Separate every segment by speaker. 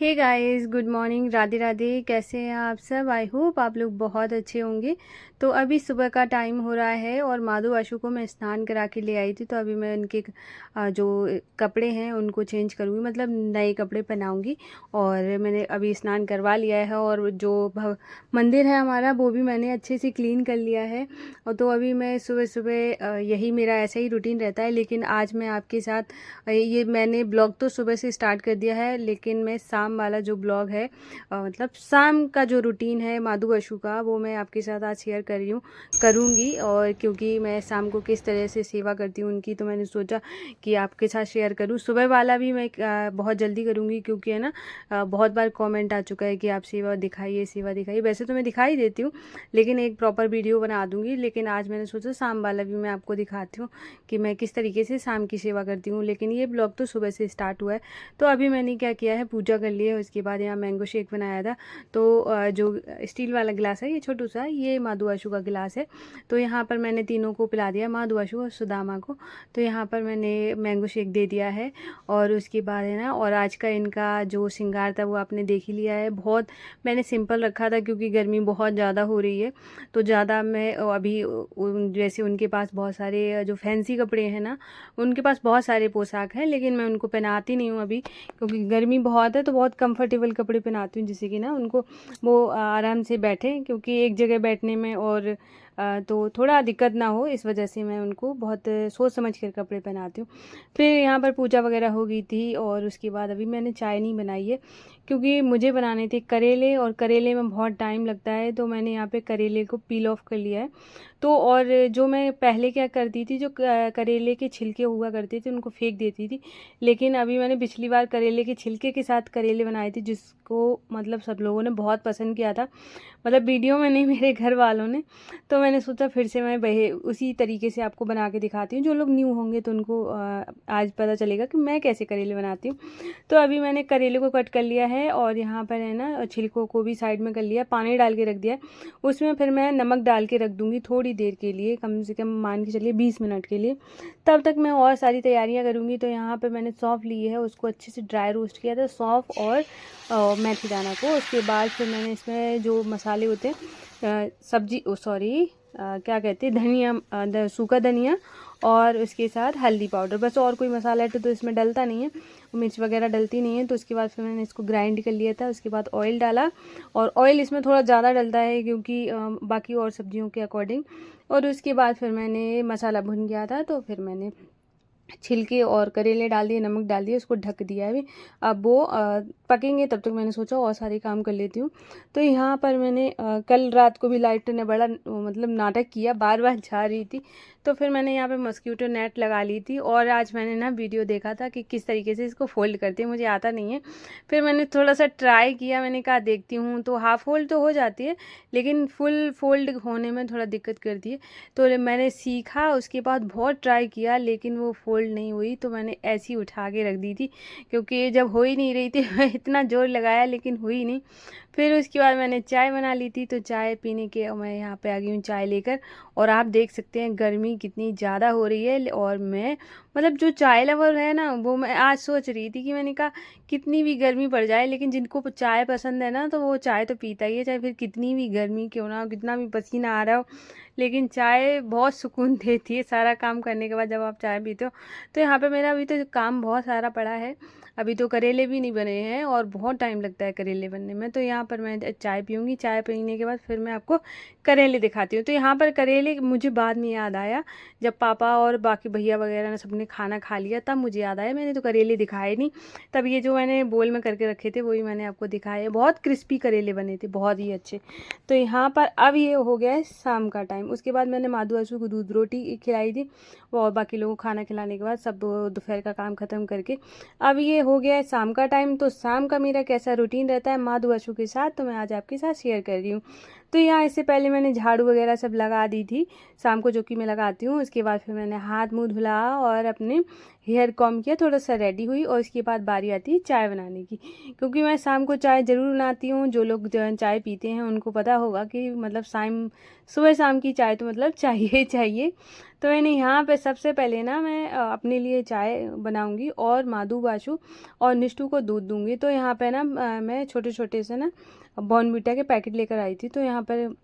Speaker 1: हे guys, good morning, Radhe Radhe. कैसे हैं आप सब? आई होप आप लोग बहुत अच्छे होंगे। तो अभी सुबह का टाइम हो रहा है और माधु आशु को मैं स्नान करा के ले आई थी। तो अभी मैं उनके जो कपड़े हैं उनको चेंज करूँगी, मतलब नए कपड़े पहनाऊँगी। और मैंने अभी स्नान करवा लिया है और जो मंदिर है हमारा वो भी मैंने अच्छे से क्लीन कर लिया है। और तो अभी मैं सुबह सुबह यही मेरा ऐसा ही रूटीन रहता है। लेकिन आज मैं आपके साथ ये मैंने ब्लॉग तो सुबह से स्टार्ट कर दिया है, लेकिन मैं शाम वाला जो ब्लॉग है मतलब शाम का जो रूटीन है माधु आशु का, वो मैं आपके साथ आज शेयर कर रही हूँ, करूँगी। और क्योंकि मैं शाम को किस तरह से सेवा करती हूँ उनकी, तो मैंने सोचा कि आपके साथ शेयर करूँ। सुबह वाला भी मैं बहुत जल्दी करूँगी, क्योंकि है ना बहुत बार कमेंट आ चुका है कि आप सेवा दिखाइए, सेवा दिखाइए। वैसे तो मैं दिखाई देती हूँ, लेकिन एक प्रॉपर वीडियो बना दूँगी। लेकिन आज मैंने सोचा शाम वाला भी मैं आपको दिखाती हूँ कि मैं किस तरीके से शाम की सेवा करती हूँ। लेकिन ये ब्लॉग तो सुबह से स्टार्ट हुआ है। तो अभी मैंने क्या किया है, पूजा कर ली है। उसके बाद यहाँ मैंगो शेक बनाया था। तो जो स्टील वाला गिलास है, ये छोटू सा, ये माधु आशु का गिलास है। तो यहाँ पर मैंने तीनों को पिला दिया, माधु आशु और सुदामा को। तो यहाँ पर मैंने मैंगो शेक दे दिया है। और उसके बाद है ना, और आज का इनका जो श्रृंगार था वो आपने देख ही लिया है। बहुत मैंने सिंपल रखा था, क्योंकि गर्मी बहुत ज़्यादा हो रही है। तो ज़्यादा मैं अभी जैसे उनके पास बहुत सारे जो फैंसी कपड़े हैं ना, उनके पास बहुत सारे पोशाक हैं, लेकिन मैं उनको पहनाती नहीं हूँ अभी, क्योंकि गर्मी बहुत है। तो बहुत कंफर्टेबल कपड़े पहनाती हूँ, जिससे कि ना उनको वो आराम से बैठें, क्योंकि एक जगह बैठने में और तो थोड़ा दिक्कत ना हो, इस वजह से मैं उनको बहुत सोच समझ कर कपड़े पहनाती हूँ। फिर यहाँ पर पूजा वगैरह हो गई थी, और उसके बाद अभी मैंने चाय नहीं बनाई है, क्योंकि मुझे बनाने थे करेले, और करेले में बहुत टाइम लगता है। तो मैंने यहाँ पे करेले को पील ऑफ कर लिया है। तो और जो मैं पहले क्या करती थी, जो करेले के छिलके हुआ करते थे उनको फेंक देती थी। लेकिन अभी मैंने पिछली बार करेले के छिलके के साथ करेले बनाए थे, जिसको मतलब सब लोगों ने बहुत पसंद किया था, मतलब वीडियो में नहीं, मेरे घर वालों ने। तो मैंने सोचा फिर से मैं उसी तरीके से आपको बना के दिखाती हूँ। जो लोग न्यू होंगे तो उनको आज पता चलेगा कि मैं कैसे करेले बनाती हूँ। तो अभी मैंने करेले को कट कर लिया है, और यहाँ पर है ना छिलकों को भी साइड में कर लिया, पानी डाल के रख दिया है। उसमें फिर मैं नमक डाल के रख दूँगी थोड़ी देर के लिए, कम से कम मान के चलिए 20 मिनट के लिए। तब तक मैं और सारी तैयारियां करूँगी। तो यहाँ पे मैंने सौंफ ली है, उसको अच्छे से ड्राई रोस्ट किया था, सौंफ और मेथी दाना को। उसके बाद फिर मैंने इसमें जो मसाले होते हैं सब्जी सॉरी क्या कहते हैं, धनिया, सूखा धनिया, और उसके साथ हल्दी पाउडर, बस। और कोई मसाला तो इसमें डलता नहीं है, मिर्च वगैरह डलती नहीं है। तो उसके बाद फिर मैंने इसको ग्राइंड कर लिया था। उसके बाद ऑयल डाला, और ऑयल इसमें थोड़ा ज़्यादा डलता है, क्योंकि बाकी और सब्जियों के अकॉर्डिंग। और उसके बाद फिर मैंने मसाला भुन गया था, तो फिर मैंने छिलके और करेले डाल दिए, नमक डाल दिया, उसको ढक दिया है। अब वो पकेंगे, तब तक मैंने सोचा और सारे काम कर लेती हूँ। तो यहाँ पर मैंने कल रात को भी लाइट ने बड़ा मतलब नाटक किया, बार बार जा रही थी। तो फिर मैंने यहाँ पे मस्कीटो नेट लगा ली थी। और आज मैंने ना वीडियो देखा था कि किस तरीके से इसको फोल्ड करते हैं, मुझे आता नहीं है। फिर मैंने थोड़ा सा ट्राई किया, मैंने कहा देखती हूँ। तो हाफ फोल्ड तो हो जाती है, लेकिन फुल फोल्ड होने में थोड़ा दिक्कत करती है। तो मैंने सीखा, उसके बाद बहुत ट्राई किया, लेकिन वो फोल्ड नहीं हुई। तो मैंने ऐसी उठा के रख दी थी, क्योंकि जब हो ही नहीं रही थी मैं इतना जोर लगाया, लेकिन हुई नहीं। फिर उसके बाद मैंने चाय बना ली थी। तो चाय पीने के मैं यहाँ पे आ गई हूँ चाय लेकर। और आप देख सकते हैं गर्मी कितनी ज़्यादा हो रही है। और मैं मतलब जो चाय लवर है ना, वो मैं आज सोच रही थी कि मैंने कहा कितनी भी गर्मी पड़ जाए, लेकिन जिनको चाय पसंद है ना, तो वो चाय तो पीता ही है, चाहे फिर कितनी भी गर्मी क्यों ना हो, कितना भी पसीना आ रहा हो। लेकिन चाय बहुत सुकून देती है, सारा काम करने के बाद जब आप चाय पीते हो। तो यहाँ पे मेरा अभी तो काम बहुत सारा पड़ा है। अभी तो करेले भी नहीं बने हैं, और बहुत टाइम लगता है करेले बनने में। तो यहाँ पर मैं चाय पीऊँगी, चाय पीने के बाद फिर मैं आपको करेले दिखाती हूँ। तो यहाँ पर करेले मुझे बाद में याद आया, जब पापा और बाकी भैया वगैरह ने सबने खाना खा लिया, तब मुझे याद आया, मैंने तो करेले दिखाए नहीं। तब ये जो मैंने बोल में करके रखे थे वही मैंने आपको दिखाए। बहुत क्रिस्पी करेले बने थे, बहुत ही अच्छे। तो यहाँ पर अब ये हो गया है शाम का टाइम। उसके बाद मैंने माधु आशु को दूध रोटी खिलाई थी, और बाकी लोगों को खाना खिलाने के बाद सब दोपहर का काम ख़त्म करके अब ये हो गया है शाम का टाइम। तो शाम का मेरा कैसा रूटीन रहता है माधु आशु के साथ, तो मैं आज आपके साथ शेयर कर रही हूँ। तो यहाँ इससे पहले मैंने झाड़ू वगैरह सब लगा दी थी शाम को, जो कि मैं लगाती हूँ। उसके बाद फिर मैंने हाथ मुँह धुला और अपने हेयर कॉम किया, थोड़ा सा रेडी हुई, और उसके बाद बारी आती है चाय बनाने की। क्योंकि मैं शाम को चाय ज़रूर बनाती हूँ। जो लोग चाय पीते हैं उनको पता होगा कि मतलब सुबह शाम की चाय तो मतलब चाहिए चाहिए। तो मैंने यहाँ पे सबसे पहले ना मैं अपने लिए चाय बनाऊँगी और माधु बाशु और निष्ठू को दूध दूँगी। तो यहाँ पे ना मैं छोटे छोटे से ना बॉर्नवीटा के पैकेट लेकर आई थी। तो यहाँ पर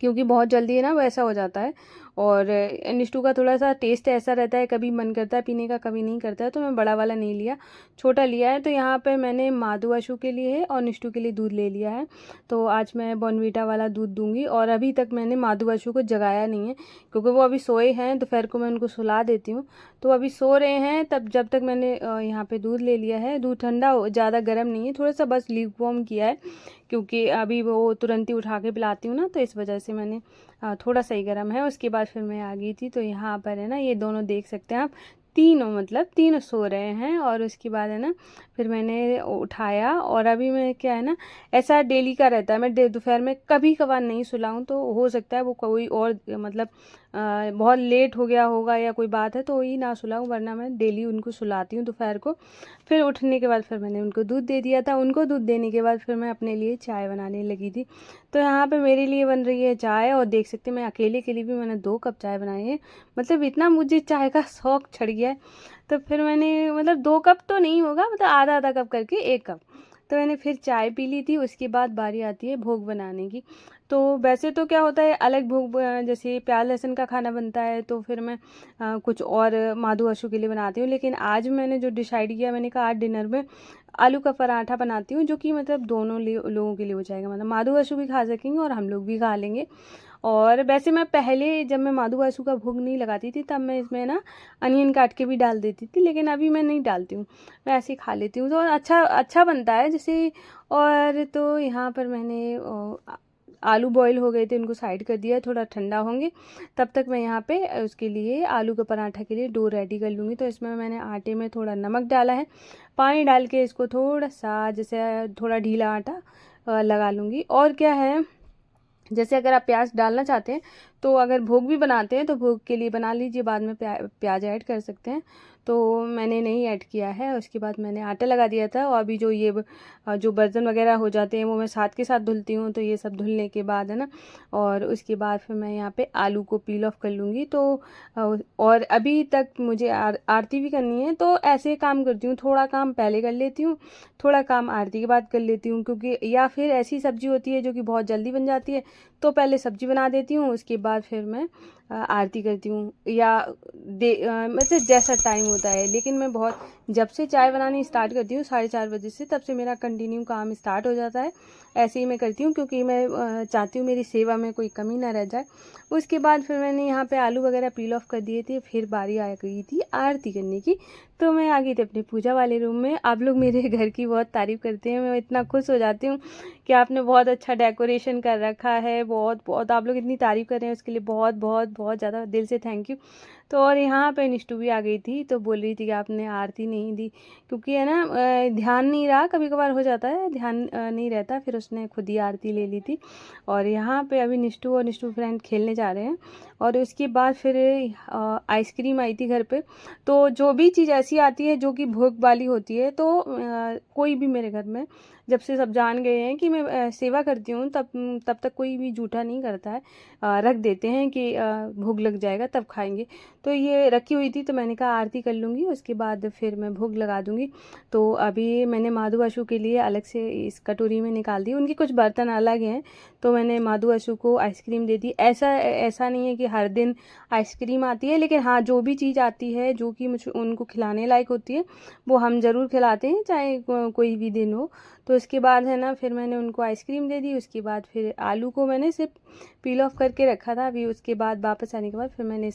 Speaker 1: क्योंकि बहुत जल्दी है ना वैसा हो जाता है, और निष्ठू का थोड़ा सा टेस्ट ऐसा रहता है, कभी मन करता है पीने का, कभी नहीं करता है। तो मैं बड़ा वाला नहीं लिया, छोटा लिया है। तो यहाँ पे मैंने माधु आशु के लिए है और निष्ठू के लिए दूध ले लिया है। तो आज मैं बॉर्नवीटा वाला दूध दूंगी। और अभी तक मैंने माधु आशु को जगाया नहीं है, क्योंकि वो अभी सोए हैं। दोपहर को मैं उनको सुला देती हूँ, तो अभी सो रहे हैं। तब जब तक मैंने यहाँ पे दूध ले लिया है। दूध ठंडा ज़्यादा गर्म नहीं है, थोड़ा सा बस ल्यूकवार्म किया है, क्योंकि अभी वो तुरंत ही उठा के पिलाती हूँ ना, तो इस वजह से मैंने थोड़ा सही गर्म है। उसके बाद फिर मैं आ गई थी। तो यहाँ पर है ना ये दोनों देख सकते हैं आप, तीनों सो रहे हैं। और उसके बाद है ना फिर मैंने उठाया, और अभी मैं क्या है ना, ऐसा डेली का रहता है, मैं दोपहर में कभी कभार नहीं सुलाऊं तो हो सकता है वो कोई और मतलब बहुत लेट हो गया होगा या कोई बात है तो ही ना सुलाऊं, वरना मैं डेली उनको सुलाती हूँ दोपहर को। फिर उठने के बाद फिर मैंने उनको दूध दे दिया था। उनको दूध देने के बाद फिर मैं अपने लिए चाय बनाने लगी थी। तो यहाँ पे मेरे लिए बन रही है चाय, और देख सकते हैं मैं अकेले के लिए भी मैंने 2 कप चाय बनाई है। मतलब इतना मुझे चाय का शौक चढ़ गया है। तो फिर मैंने मतलब 2 कप तो नहीं होगा, मतलब आधा आधा कप करके 1 कप। तो मैंने फिर चाय पी ली थी। उसके बाद बारी आती है भोग बनाने की। तो वैसे तो क्या होता है, अलग भोग जैसे प्याज लहसुन का खाना बनता है तो फिर मैं कुछ और माधु आशु के लिए बनाती हूँ। लेकिन आज मैंने जो डिसाइड किया, मैंने कहा आज डिनर में आलू का पराठा बनाती हूँ, जो कि मतलब दोनों लोगों के लिए हो जाएगा, मतलब माधु आशु भी खा सकेंगे और हम लोग भी खा लेंगे। और वैसे मैं पहले जब मैं माधु आशु का भोग नहीं लगाती थी तब मैं इसमें ना अनियन काट के भी डाल देती थी, लेकिन अभी मैं नहीं डालती हूँ, मैं ऐसे ही खा लेती हूँ। तो अच्छा अच्छा बनता है जैसे। और तो यहाँ पर मैंने आलू बॉईल हो गए थे, उनको साइड कर दिया, थोड़ा ठंडा होंगे तब तक मैं यहाँ पे उसके लिए आलू का पराठा के लिए डो रेडी कर लूँगी। तो इसमें मैंने आटे में थोड़ा नमक डाला है, पानी डाल के इसको थोड़ा सा जैसे थोड़ा ढीला आटा लगा लूँगी। और क्या है, जैसे अगर आप प्याज डालना चाहते हैं तो अगर भोग भी बनाते हैं तो भोग के लिए बना लीजिए, बाद में प्याज ऐड कर सकते हैं। तो मैंने नहीं ऐड किया है। उसके बाद मैंने आटा लगा दिया था, और अभी जो ये जो बर्तन वगैरह हो जाते हैं वो मैं साथ के साथ धुलती हूँ। तो ये सब धुलने के बाद है ना, और उसके बाद फिर मैं यहाँ पे आलू को पील ऑफ कर लूँगी। तो और अभी तक मुझे आरती भी करनी है, तो ऐसे काम करती हूँ, थोड़ा काम पहले कर लेती हूँ, थोड़ा काम आरती के बाद कर लेती हूँ। क्योंकि या फिर ऐसी सब्जी होती है जो कि बहुत जल्दी बन जाती है, तो पहले सब्जी बना देती हूँ, उसके बाद फिर मैं आरती करती हूँ, या मतलब जैसा टाइम होता है। लेकिन मैं बहुत जब से चाय बनानी स्टार्ट करती हूँ 4:30 बजे से, तब से मेरा कंटिन्यू काम स्टार्ट हो जाता है। ऐसे ही मैं करती हूँ, क्योंकि मैं चाहती हूँ मेरी सेवा में कोई कमी ना रह जाए। उसके बाद फिर मैंने यहाँ पे आलू वगैरह पील ऑफ कर दिए थे। फिर बारी आ गई थी आरती करने की। तो मैं आ गई थी अपनी पूजा वाले रूम में। आप लोग मेरे घर की बहुत तारीफ़ करते हैं, मैं इतना खुश हो जाती हूँ कि आपने बहुत अच्छा डेकोरेशन कर रखा है। बहुत बहुत आप लोग इतनी तारीफ़ कर रहे हैं, उसके लिए बहुत बहुत बहुत ज़्यादा दिल से थैंक यू। तो और यहाँ पे निष्ठू भी आ गई थी, तो बोल रही थी कि आपने आरती नहीं दी, क्योंकि है ना ध्यान नहीं रहा, कभी कभार हो जाता है ध्यान नहीं रहता। फिर उसने खुद ही आरती ले ली थी। और यहाँ पे अभी निष्ठू और निष्ठू फ्रेंड खेलने जा रहे हैं। और उसके बाद फिर आइसक्रीम आई थी घर पे। तो जो भी चीज़ ऐसी आती है जो कि भोग वाली होती है, तो कोई भी मेरे घर में, जब से सब जान गए हैं कि मैं सेवा करती हूँ, तब तक कोई भी जूठा नहीं करता है। रख देते हैं कि भोग लग जाएगा तब खाएंगे। तो ये रखी हुई थी, तो मैंने कहा आरती कर लूँगी, उसके बाद फिर मैं भोग लगा दूँगी। तो अभी मैंने माधु आशु के लिए अलग से इस कटोरी में निकाल दी, उनके कुछ बर्तन अलग हैं। तो मैंने माधु आशु को आइसक्रीम दे दी। ऐसा ऐसा नहीं है कि हर दिन आइसक्रीम आती है, लेकिन हाँ जो भी चीज़ आती है जो कि मुझे उनको खिलाने लायक होती है वो हम ज़रूर खिलाते हैं, चाहे कोई भी दिन हो। तो उसके बाद है ना फिर मैंने उनको आइसक्रीम दे दी। उसके बाद फिर आलू को मैंने सिर्फ पील ऑफ करके रखा था अभी। उसके बाद वापस आने के बाद फिर मैंने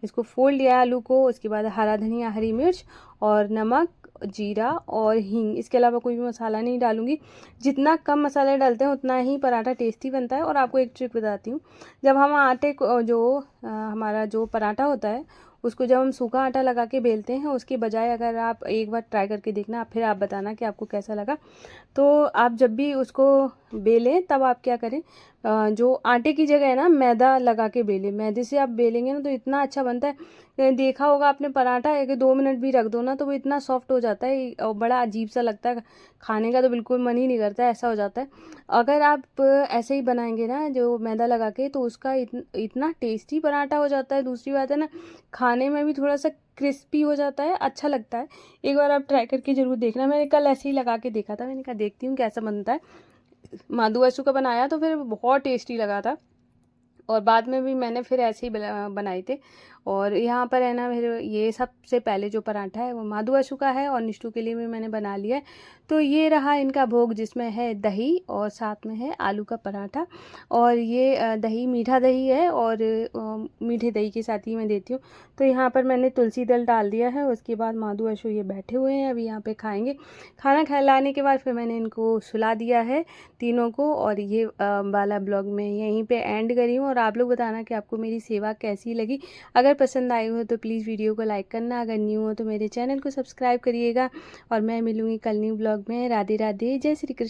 Speaker 1: इसको फोल्ड लिया आलू को। उसके बाद हरा धनिया, हरी मिर्च और नमक, जीरा और हींग, इसके अलावा कोई भी मसाला नहीं डालूंगी। जितना कम मसाले डालते हैं उतना ही पराठा टेस्टी बनता है। और आपको एक ट्रिक बताती हूँ, जब हम आटे को जो हमारा जो पराठा होता है उसको जब हम सूखा आटा लगा के बेलते हैं उसके बजाय अगर आप एक बार ट्राई करके देखना, फिर आप बताना कि आपको कैसा लगा। तो आप जब भी उसको बेलें तब आप क्या करें, जो आटे की जगह है ना मैदा लगा के बेलें। मैदे से आप बेलेंगे ना तो इतना अच्छा बनता है। देखा होगा आपने पराठा है कि 2 मिनट भी रख दो ना तो वो इतना सॉफ्ट हो जाता है और बड़ा अजीब सा लगता है, खाने का तो बिल्कुल मन ही नहीं करता, ऐसा हो जाता है। अगर आप ऐसे ही बनाएंगे ना जो मैदा लगा के तो उसका इतना टेस्टी पराठा हो जाता है। दूसरी बात है ना, खाने में भी थोड़ा सा क्रिस्पी हो जाता है, अच्छा लगता है। एक बार आप ट्राई करके ज़रूर देखना। मैंने कल ऐसे ही लगा के देखा था, मैंने कहा देखती हूँ कैसा बनता है। मादू आशू का बनाया तो फिर बहुत टेस्टी लगा था, और बाद में भी मैंने फिर ऐसे ही बनाए थे। और यहाँ पर है ना फिर ये सबसे पहले जो पराठा है वो मादू आशू का है और निष्ठू के लिए भी मैंने बना लिया है। तो ये रहा इनका भोग, जिसमें है दही और साथ में है आलू का पराठा। और ये दही मीठा दही है और मीठे दही के साथ ही मैं देती हूँ। तो यहाँ पर मैंने तुलसी दल डाल दिया है। उसके बाद मादू आशू ये बैठे हुए हैं, अभी यहाँ पे खाएंगे। खाना खिलाने के बाद फिर मैंने इनको सुला दिया है तीनों को। और ये वाला ब्लॉग मैं यहीं पे एंड करी हूँ। और आप लोग बताना कि आपको मेरी सेवा कैसी लगी। अगर पसंद आई हो तो प्लीज़ वीडियो को लाइक करना, अगर न्यू हो तो मेरे चैनल को सब्सक्राइब करिएगा। और मैं मिलूँगी कल न्यू ब्लॉग में। राधे राधे, जय श्री कृष्ण।